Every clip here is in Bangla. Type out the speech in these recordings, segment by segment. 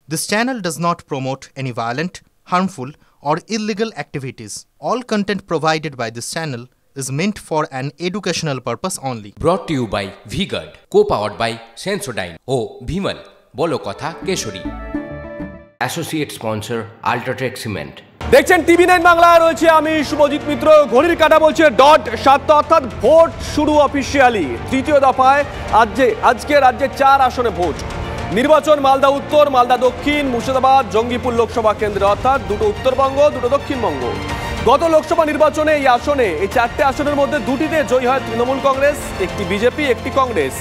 This channel does not promote any violent, harmful, or illegal activities. All content provided by this channel is meant for an educational purpose only. Brought to you by V-Guard, co-powered by Sensodyne O Bhimal, বলো কথা Keshari. Associate sponsor Ultratech Cement। দেখছেন টিভি9 বাংলায় রয়েছে আমি শুভজিৎ মিত্র। ঘড়ির কাঁটা বলছে .7 অর্থাৎ ভোট শুরু অফিসিয়ালি। তৃতীয় দফায় আজকে রাজ্যে 4 আসনে ভোট। নির্বাচন মালদা উত্তর, মালদা দক্ষিণ, মুর্শিদাবাদ, জঙ্গিপুর লোকসভা কেন্দ্রে, অর্থাৎ দুটো উত্তরবঙ্গ, দুটো দক্ষিণবঙ্গ। গত লোকসভা নির্বাচনে এই 4টে আসনের মধ্যে দুটিতে জয়ী হয় তৃণমূল কংগ্রেস, একটি বিজেপি, একটি কংগ্রেস।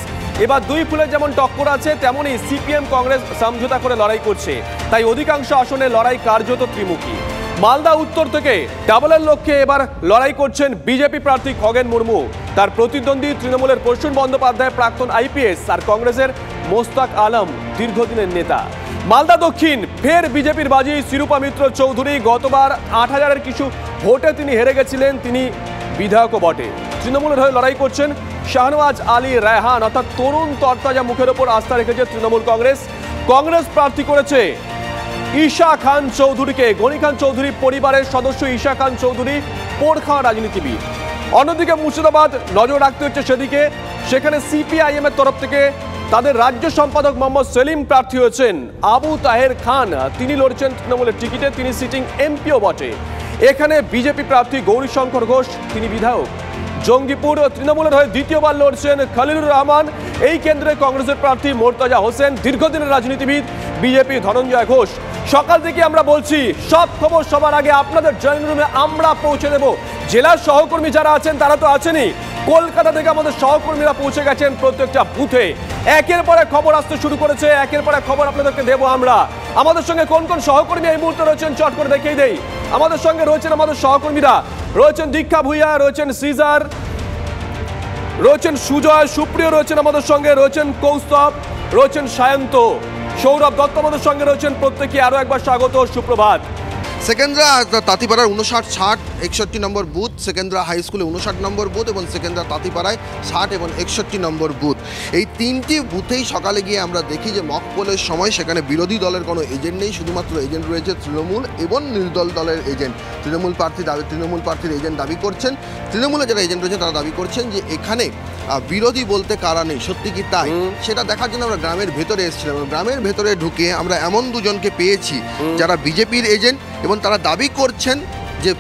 এবার দুই ফুলের যেমন টক্কর আছে, তেমনই সিপিএম কংগ্রেস সমঝোতা করে লড়াই করছে। তাই অধিকাংশ আসনে লড়াই কার্যত ত্রিমুখী। মালদা উত্তর থেকে ডাবলের লক্ষ্যে এবার লড়াই করছেন বিজেপি প্রার্থী খগেন মুর্মু। তার প্রতিদ্বন্দ্বী তৃণমূলের প্রসূন বন্দ্যোপাধ্যায়, প্রাক্তন আইপিএস, আর কংগ্রেসের মোস্তাক আলম, দীর্ঘদিনের নেতা। মালদা দক্ষিণ ফের বিজেপির বাজি শিরূপা মিত্র চৌধুরী। গতবার 8,000-এর কিছু ভোটে তিনি হেরে গেছিলেন, তিনি বিধায়কও বটে। তৃণমূলের হয়ে লড়াই করছেন শাহনওয়াজ আলী রায়হান, অর্থাৎ তরুণ তরতাজা মুখের ওপর আস্থা রেখেছে তৃণমূল কংগ্রেস। কংগ্রেস প্রার্থী করেছে ঈশা খান চৌধুরীকে। গনি খান চৌধুরী পরিবারের সদস্য ঈশা খান চৌধুরী পোড়খাওয়া রাজনীতিবিদ। অন্যদিকে মুর্শিদাবাদ নজর রাখতে হচ্ছে সেদিকে। সেখানে সিপিআইএম এর তরফ থেকে তাদের রাজ্য সম্পাদক মোহাম্মদ সেলিম প্রার্থী হয়েছেন আবু তাহের খান। তিনি লড়ছেন তৃণমূলের টিকিটে, তিনি সিটিং এমপিও বটে। এখানে বিজেপি প্রার্থী গৌরীশঙ্কর ঘোষ, তিনি বিধায়ক। জঙ্গিপুর তৃণমূলের হয়ে দ্বিতীয়বার লড়ছেন খলিলুর রহমান। এই কেন্দ্রে কংগ্রেসের প্রার্থী মোর্তাজা হোসেন, দীর্ঘদিনের রাজনীতিবিদ। বিজেপি ধনঞ্জয় ঘোষ। সকাল থেকে আমরা বলছি সব খবর সবার আগে আপনাদের জয়েন রুমে আমরা পৌঁছে দেব। জেলার সহকর্মী যারা আছেন তারা তো আছেনই, কলকাতা থেকে আমাদের সহকর্মীরা পৌঁছে গেছেন প্রত্যেকটা বুথে। একের পর এক খবর আসতে শুরু করেছে, একের পর এক খবর আপনাদেরকে দেব আমরা। আমাদের সঙ্গে কোন কোন সহকর্মী এই মুহূর্তে রয়েছেন চট করে দেখিয়ে দেই। আমাদের সঙ্গে রয়েছেন আমাদের সহকর্মীরা, রয়েছেন দীক্ষা ভুইয়া, রয়েছেন সিজার, রয়েছেন সুজয়, সুপ্রিয় রয়েছেন আমাদের সঙ্গে, রয়েছেন কৌস্তব, রয়েছেন সায়ন্ত, সৌরভ দত্ত আমাদের সঙ্গে রয়েছেন। প্রত্যেকে আরো একবার স্বাগত, সুপ্রভাত। সেকেন্দ্রা তাঁতিপাড়ার 59, 60, 61 নম্বর বুথ, সেকেন্দ্রা হাই স্কুলে 59 নম্বর বুথ এবং সেকেন্দ্রা তাঁতিপাড়ায় 60 এবং 61 নম্বর বুথ। এই তিনটি বুথেই সকালে গিয়ে আমরা দেখি যে মক পোলের সময় সেখানে বিরোধী দলের কোনো এজেন্ট নেই, শুধুমাত্র এজেন্ট রয়েছে তৃণমূল এবং নির্দল দলের এজেন্ট। তৃণমূল প্রার্থীর এজেন্ট দাবি করছেন, তৃণমূলের যারা এজেন্ট রয়েছে তারা দাবি করছেন যে এখানে বিরোধী বলতে কারা নেই। সত্যি কি তাই? সেটা দেখার জন্য আমরা গ্রামের ভেতরে এসেছিলাম। গ্রামের ভেতরে ঢুকে আমরা এমন দুজনকে পেয়েছি যারা বিজেপির এজেন্ট এবং তারা দাবি করছেন যে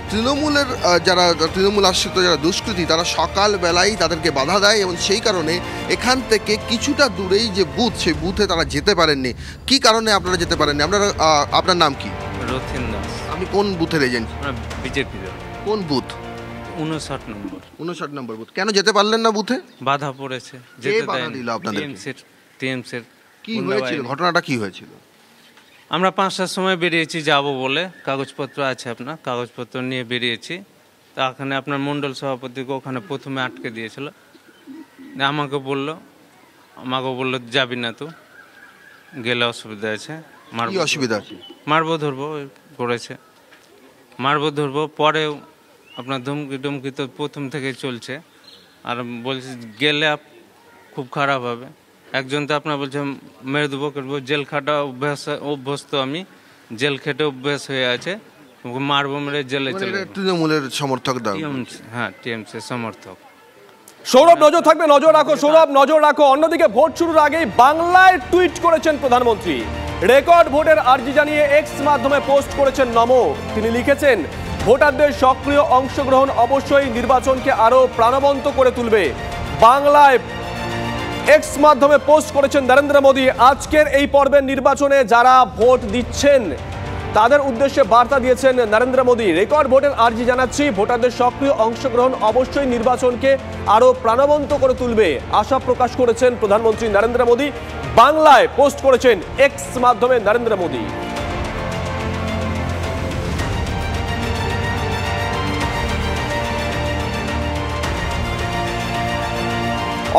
তৃণমূল আশ্রিত যারা দুষ্কৃতী তারা সকালবেলায় তাদেরকে বাধা দেয় এবং সেই কারণে এখান থেকে কিছুটা দূরেই যে বুথ, সেই বুথে তারা যেতে পারেননি। কি কারণে আপনারা যেতে পারেননি? আপনার নাম কি? রথিন দাস। আপনি কোন বুথের এজেন্ট? বিজেপি। কোন বুথ? 59 নম্বর বুথ। কেন যেতে পারলেন না বুথে? বাধা পড়েছে, যেতে দিল আপনাদের? টিএমসির। কি হয়েছিল, ঘটনাটা কি হয়েছিল? আমরা 5টার সময় বেরিয়েছি যাব বলে, কাগজপত্র আছে আপনার, কাগজপত্র নিয়ে বেরিয়েছি। তা ওখানে আপনার মণ্ডল সভাপতিকে ওখানে প্রথমে আটকে দিয়েছিল। আমাকে বললো যাবি না, তো গেলে অসুবিধা আছে, মারবো ধরবো করেছে, মারবো ধরবো। পরেও আপনার ধমকি তো প্রথম থেকে চলছে। আর বলছে গেলে খুব খারাপ হবে। একজন তো আপনার বলছে মেরে দেবো, করবো, জেল খাটা অভ্যস্ত, আমি জেল খেটে অভ্যাস হয়ে আছে, মারবো, মেরে জেলে চলে। তৃণমূলের সমর্থক? হ্যাঁ, টিএমসি সমর্থক। সৌরভ নজর থাকবে, নজর রাখো সৌরভ, নজর রাখো। অন্যদিকে ভোট শুরুর আগেই বাংলায় টুইট করেছেন প্রধানমন্ত্রী। রেকর্ড ভোটের আর্জি জানিয়ে এক্স মাধ্যমে পোস্ট করেছেন নমো। তিনি লিখেছেন, ভোটারদের সক্রিয় অংশগ্রহণ অবশ্যই নির্বাচনকে আরো প্রাণবন্ত করে তুলবে। বাংলায় এক্স মাধ্যমে পোস্ট করেছেন নরেন্দ্র মোদী। আজকের এই পর্বের নির্বাচনে যারা ভোট দিচ্ছেন তাদের উদ্দেশ্যে বার্তা দিয়েছেন নরেন্দ্র মোদী। রেকর্ড ভোটের আর্জি জানাচ্ছি, ভোটারদের সক্রিয় অংশগ্রহণ অবশ্যই নির্বাচনকে আরো প্রাণবন্ত করে তুলবে, আশা প্রকাশ করেছেন প্রধানমন্ত্রী নরেন্দ্র মোদী। বাংলায় পোস্ট করেছেন এক্স মাধ্যমে নরেন্দ্র মোদী।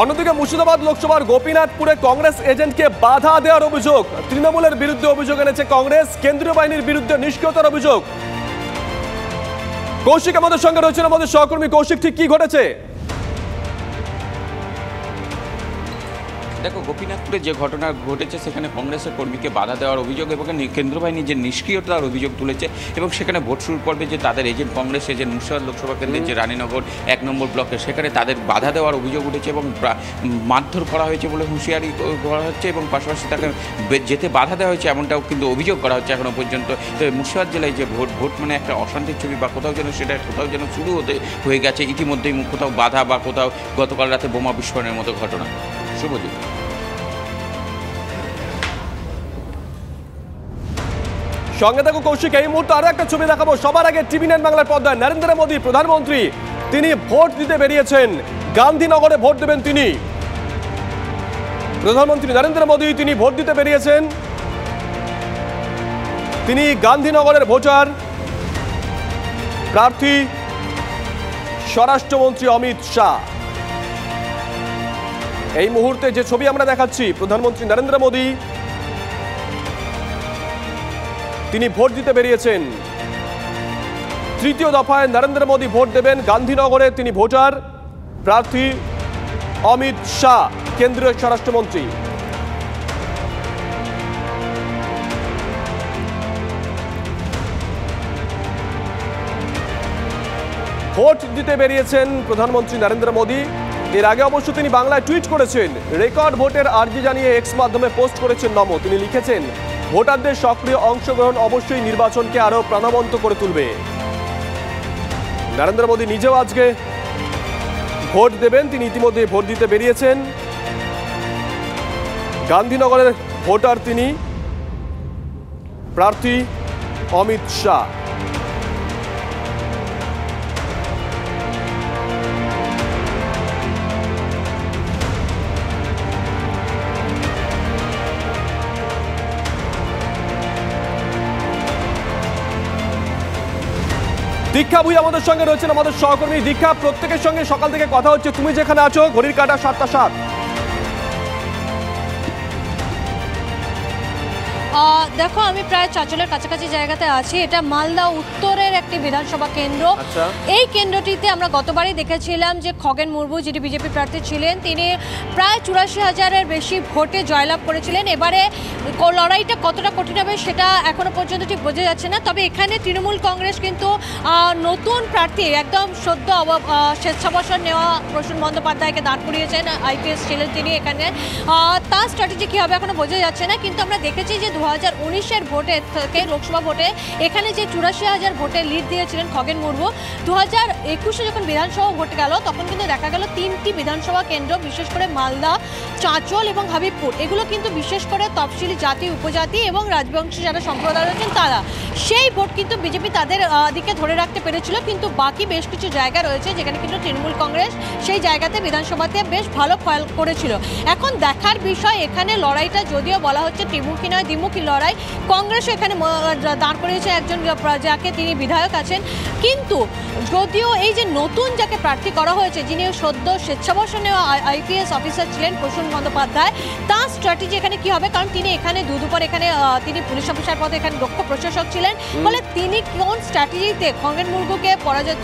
অন্যদিকে মুর্শিদাবাদ লোকসভার গোপীনাথপুরে কংগ্রেস এজেন্টকে বাধা দেওয়ার অভিযোগ। তৃণমূলের বিরুদ্ধে অভিযোগ এনেছে কংগ্রেস, কেন্দ্রীয় বাহিনীর বিরুদ্ধে নিষ্ক্রিয়তার অভিযোগ। কৌশিক আমাদের সঙ্গে রয়েছেন, আমাদের সহকর্মী। কৌশিক, ঠিক কি ঘটেছে? দেখো, গোপীনাথপুরে যে ঘটনা ঘটেছে সেখানে কংগ্রেসের কর্মীকে বাধা দেওয়ার অভিযোগ এবং কেন্দ্র বাহিনী যে নিষ্ক্রিয়তার অভিযোগ তুলেছে এবং সেখানে ভোট শুরুর পর্বে যে তাদের এজেন্ট কংগ্রেস এজেন্ট মুর্শিদাবাদ লোকসভা কেন্দ্রের যে রানীনগর 1 নম্বর ব্লকে সেখানে তাদের বাধা দেওয়ার অভিযোগ উঠেছে এবং মারধর করা হয়েছে বলে হুঁশিয়ারি করা হচ্ছে এবং পাশাপাশি তাকে যেতে বাধা দেওয়া হয়েছে এমনটাও কিন্তু অভিযোগ করা হচ্ছে এখনও পর্যন্ত। মুর্শিদাবাদ জেলায় যে ভোট মানে একটা অশান্তির ছবি বা কোথাও যেন সেটা কোথাও যেন শুরু হয়ে গেছে ইতিমধ্যেই, কোথাও বাধা বা কোথাও গতকাল রাতে বোমা বিস্ফোরণের মতো ঘটনা। শুভজিৎ। সঙ্গে থাকো কৌশিক, এই মুহূর্তে আরো একটা ছবি দেখাবো। সবার আগে টিভি9 বাংলার পর্দায় নরেন্দ্র মোদী প্রধানমন্ত্রী, তিনি ভোট দিতে বেরিয়েছেন। গান্ধীনগরে ভোট দেবেন তিনি। প্রধানমন্ত্রী নরেন্দ্র মোদী তিনি ভোট দিতে বেরিয়েছেন। তিনি গান্ধীনগরের ভোটার। প্রার্থী স্বরাষ্ট্রমন্ত্রী অমিত শাহ। এই মুহূর্তে যে ছবি আমরা দেখাচ্ছি, প্রধানমন্ত্রী নরেন্দ্র মোদী তিনি ভোট দিতে বেরিয়েছেন। তৃতীয় দফায় নরেন্দ্র মোদী ভোট দেবেন। গান্ধীনগরে তিনি ভোটার। প্রার্থী অমিত শাহ, কেন্দ্রীয় স্বরাষ্ট্রমন্ত্রী। ভোট দিতে বেরিয়েছেন প্রধানমন্ত্রী নরেন্দ্র মোদী। এর আগে অবশ্য তিনি বাংলায় টুইট করেছেন। রেকর্ড ভোটের আর্জি জানিয়ে এক্স মাধ্যমে পোস্ট করেছেন নমো। তিনি লিখেছেন, ভোটারদের সক্রিয় অংশগ্রহণ অবশ্যই নির্বাচনকে আরো প্রাণবন্ত করে তুলবে। নরেন্দ্র মোদী নিজেও আজকে ভোট দেবেন। তিনি ইতিমধ্যে ভোট দিতে বেরিয়েছেন। গান্ধীনগরের ভোটার তিনি। প্রার্থী অমিত শাহ। দীক্ষা ভুঁইয়া আমাদের সঙ্গে রয়েছেন, আমাদের সহকর্মী। দীক্ষা, প্রত্যেকের সঙ্গে সকাল থেকে কথা হচ্ছে, তুমি যেখানে আছো ঘড়ির কাঁটা 7টা 7। দেখো, আমি প্রায় চাঁচলের কাছাকাছি জায়গাতে আছি। এটা মালদা উত্তরের একটি বিধানসভা কেন্দ্র। এই কেন্দ্রটিতে আমরা গতবারই দেখেছিলাম যে খগেন মুর্মু, যিনি বিজেপি প্রার্থী ছিলেন, তিনি প্রায় 84,000-এর বেশি ভোটে জয়লাভ করেছিলেন। এবারে লড়াইটা কতটা কঠিন হবে সেটা এখনো পর্যন্ত ঠিক বোঝা যাচ্ছে না। তবে এখানে তৃণমূল কংগ্রেস কিন্তু নতুন প্রার্থী, একদম সদ্য স্বেচ্ছাবসর নেওয়া প্রসূন বন্দ্যোপাধ্যায়কে দাঁড় করিয়েছেন। IPS ছিলেন তিনি এখানে। তার স্ট্র্যাটেজি কী হবে এখনো বোঝা যাচ্ছে না। কিন্তু আমরা দেখেছি যে 2019-এর ভোটে থেকে লোকসভা ভোটে এখানে যে 84,000 ভোটে লিড দিয়েছিলেন খগেন মুর্মু, 2021-এ যখন বিধানসভা ভোট গেল তখন কিন্তু দেখা গেল 3টি বিধানসভা কেন্দ্র, বিশেষ করে মালদা, চাঁচল এবং হাবিবপুর, এগুলো কিন্তু বিশেষ করে তফসিলি জাতি, উপজাতি এবং রাজবংশী যারা সম্প্রদায় রয়েছেন তারা, সেই ভোট কিন্তু বিজেপি তাদের দিকে ধরে রাখতে পেরেছিল। কিন্তু বাকি বেশ কিছু জায়গা রয়েছে যেখানে কিন্তু তৃণমূল কংগ্রেস সেই জায়গাতে বিধানসভাতে বেশ ভালো ফল করেছিল। এখন দেখার বিষয়, এখানে লড়াইটা যদিও বলা হচ্ছে ত্রিমুখী নয় দ্বিমুখী লড়াই, কংগ্রেসও এখানে দাঁড় করিয়েছে একজন যাকে তিনি বিধায়ক আছেন। কিন্তু যদিও এই যে নতুন যাকে প্রার্থী করা হয়েছে, যিনি সদ্য স্বেচ্ছাবসর নেওয়া IPS অফিসার ছিলেন প্রসূন বন্দ্যোপাধ্যায়, তার স্ট্র্যাটেজি এখানে কি হবে? কারণ তিনি এখানে দুপুর এখানে তিনি পুলিশ অফিসার পদে এখানে দক্ষ প্রশাসক ছিলেন, ফলে তিনি কোন স্ট্র্যাটেজিতে খগেন মুর্মুকে পরাজয়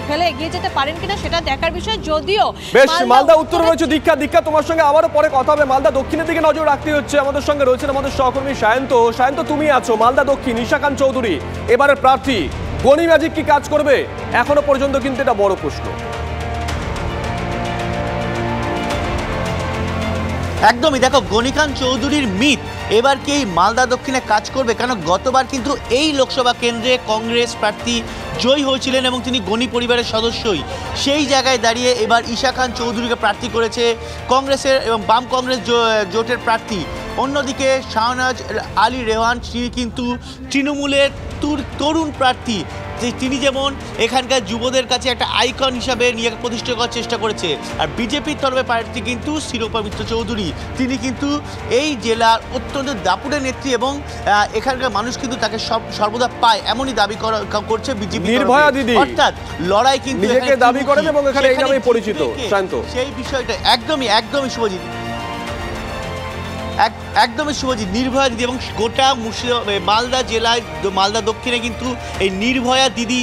ফেলে এগিয়ে যেতে পারেন কিনা সেটা দেখার বিষয়। যদিও বেশ, মালদা উত্তরে রয়েছে দীক্ষা, তোমার সঙ্গে আবারও পরে কথা হবে। মালদা দক্ষিণের দিকে নজর রাখতে হচ্ছে। আমাদের সঙ্গে রয়েছেন আমাদের সহকর্মী সায়ন্ত। তুমি আছো মালদা দক্ষিণ। ঈশাকান্ত চৌধুরী এবারের প্রার্থী, গনি ম্যাজিক কি কাজ করবে? এখনো পর্যন্ত কিন্তু এটা বড় প্রশ্ন। একদমই, দেখো, গণিকান্ত চৌধুরীর মিথ এবার কি এই মালদা দক্ষিণে কাজ করবে? কেন গতবার কিন্তু এই লোকসভা কেন্দ্রে কংগ্রেস প্রার্থী জয়ী হয়েছিলেন এবং তিনি গণি পরিবারের সদস্যই। সেই জায়গায় দাঁড়িয়ে এবার ঈশাকান্ত চৌধুরীকে প্রার্থী করেছে কংগ্রেসের এবং বাম কংগ্রেস জোটের প্রার্থী। অন্যদিকে শাহনাজ আলী রেহান, তিনি কিন্তু তৃণমূলের তরুণ প্রার্থী। যে তিনি যেমন এখানকার যুবদের কাছে একটা আইকন হিসাবে নিজেকে প্রতিষ্ঠা করার চেষ্টা করেছে। আর বিজেপির তরফে প্রার্থী কিন্তু শিরোপা মিত্র চৌধুরী, তিনি কিন্তু এই জেলার অত্যন্ত দাপুটে নেত্রী এবং এখানকার মানুষ কিন্তু তাকে সর্বদা পায় এমনই দাবি করছে বিজেপি। নির্ভয়া দিদি, অর্থাৎ লড়াই কিন্তু নিজেকে দাবি করেন এবং এখানে এই নামেই পরিচিত। শান্ত, সেই বিষয়টা একদমই শুভজিৎ একদমই শুভজিৎ, নির্ভয়া দিদি এবং গোটা মালদা জেলায়, মালদা দক্ষিণে কিন্তু এই নির্ভয়া দিদি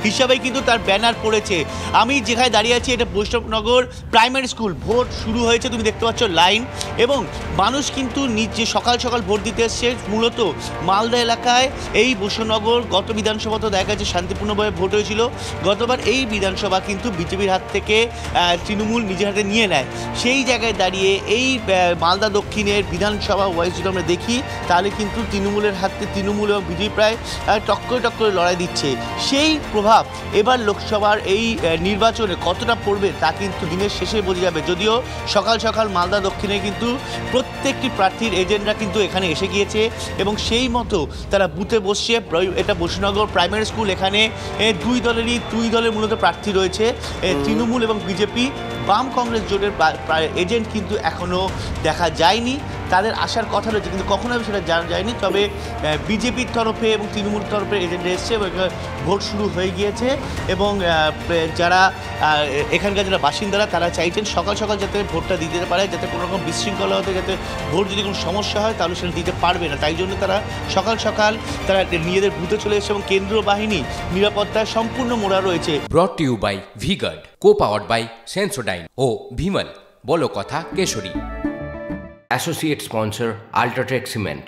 হিসাবে কিন্তু তার ব্যানার পড়েছে। আমি যেখানে দাঁড়িয়ে আছি এটা বৈষ্ণবনগর প্রাইমারি স্কুল। ভোট শুরু হয়েছে, তুমি দেখতে পাচ্ছ লাইন, এবং মানুষ কিন্তু নিজে সকাল সকাল ভোট দিতে এসছে। মূলত মালদা এলাকায় এই বৈষ্ণবনগর গত বিধানসভা তো দেখা যাচ্ছে শান্তিপূর্ণভাবে ভোট হয়েছিল। গতবার এই বিধানসভা কিন্তু বিজেপির হাত থেকে তৃণমূল নিজের হাতে নিয়ে নেয়। সেই জায়গায় দাঁড়িয়ে এই মালদা দক্ষিণের বিধানসভা ওয়াইজ যদি আমরা দেখি তাহলে কিন্তু তৃণমূলের হাতে তৃণমূল এবং বিজেপি প্রায় টক্করে লড়াই দিচ্ছে। সেই প্রভাব এবার লোকসভার এই নির্বাচনে কতটা পড়বে তা কিন্তু দিনের শেষে বোঝা যাবে। যদিও সকাল সকাল মালদা দক্ষিণে কিন্তু প্রত্যেকটি প্রার্থীর এজেন্টরা কিন্তু এখানে এসে গিয়েছে এবং সেই মতো তারা বুথে বসছে। এটা বৈষ্ণবনগর প্রাইমারি স্কুল, এখানে দুই দলের মূলত প্রার্থী রয়েছে, তৃণমূল এবং বিজেপি। বাম কংগ্রেস জোটের এজেন্ট কিন্তু এখনও দেখা যায়নি, তাদের আসার কথা রয়েছে কিন্তু কখনো সেটা জানা যায়নি। তবে বিজেপির তরফে এবং তৃণমূল তরফে এজেন্ট এসছে এবং ভোট শুরু হয়ে গিয়েছে এবং যারা এখানকার যারা বাসিন্দারা তারা চাইছেন সকাল সকাল যাতে ভোটটা দিতে পারে, যাতে কোনো রকম বিশৃঙ্খলা হতে, যাতে ভোট যদি কোনো সমস্যা হয় তাহলে সেটা দিতে পারবে না। তাই জন্য তারা সকাল সকাল তারা নিজেদের বুথে চলে এসেছে এবং কেন্দ্রীয় বাহিনী নিরাপত্তায় সম্পূর্ণ মোড়া রয়েছে। Brought to you by V-Guard, co-powered by Sensodyne ও ভিমল, বলো কথা কেশরী। Associate sponsor UltraTech cement.